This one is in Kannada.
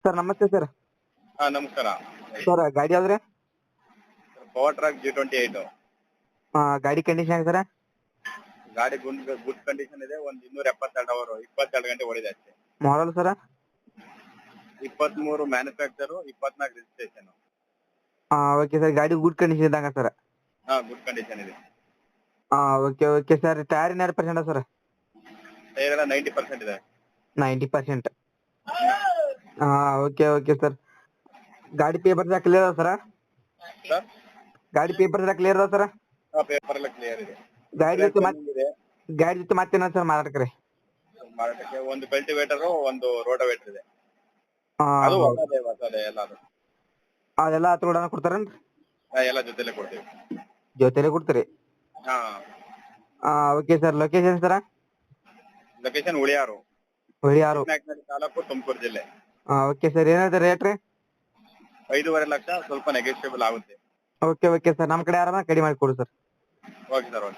ಸರ್ ನಮಸ್ತೆ ಸರ್. ಹಾ ನಮಸ್ಕಾರ. ಸರ್ ಗಾಡಿ ಯಾವ್ದ್ರಿ? Power truck G28. ಗಾಡಿ ಕಂಡೀಷನ್ ಆಗಿದೆ ಸರ್? ಗಾಡಿ ಗುಡ್ ಕಂಡೀಷನ್ ಇದೆ. ಒಂದು 272 ಅವರ್ 22 ಗಂಟೆ ಓಡಿದೆ ಅಷ್ಟೇ. Model sir? 23 manufacture, 24 registration. Okay sir, ಗಾಡಿ ಗುಡ್ ಕಂಡೀಷನ್ ಇದ್ದಂಗ ಸರ್? ಹಾ ಗುಡ್ ಕಂಡೀಷನ್ ಇದೆ. ಓಕೆ ಸರ್, ಟೈರ್ ಏನಾರು ಪರ್ಸೆಂಟ್ ಸರ್? ಟೈರ್ ಎಲ್ಲ 90% ಇದೆ. 90%. ಓಕೆ ಸರ್, ಗಾಡಿ ಪೇಪರ್ಸ್ ಕ್ಲಿಯರ್ ಅದ ಸರ್? ಸರ್ ಗಾಡಿ ಪೇಪರ್ಸ್ ಕ್ಲಿಯರ್ ಅದ ಸರ್? ಪೇಪರ್ ಎಲ್ಲ ಕ್ಲಿಯರ್ ಇದೆ. ಗಾಡಿ ಜೊತೆ ಮತ್ತೇನ ಸರ್ ಮಾತಾಡ್ಕ್ರಿ? ಮಾರಾಟಕ್ಕೆ ಒಂದು ಕಲ್ಟಿವೇಟರ್, ಒಂದು ರೋಟೋವೇಟರ್ ಇದೆ. ಅದು ಹೊಸದೇ ಎಲ್ಲ ಅದು. ಅದೆಲ್ಲ ಹತ್ರ ಕೊಡ್ತಾರೇನ್ರಿ? ಎಲ್ಲ ಜೊತೆಲೆ ಕೊಡ್ತೀವಿ. ಜೊತೆಲೆ ಕೊಡ್ತೀರಿ? ಹಾ okay sir, location sir? Location Huliyar taluk, Tumakuru ಜಿಲ್ಲೆ. ಓಕೆ ಸರ್, ಏನಾದ್ರೆ ರೇಟ್ ರೀ? 5.5 ಲಕ್ಷ, ಸ್ವಲ್ಪ ನೆಗೋಷಿಯಬಲ್ ಆಗುತ್ತೆ. ಓಕೆ ಸರ್, ನಮ್ಮ ಕಡೆ ಯಾರನ್ನ ಕಡಿಮೆ ಮಾಡಿ ಕೊಡಿ ಸರ್. Okay sir, okay.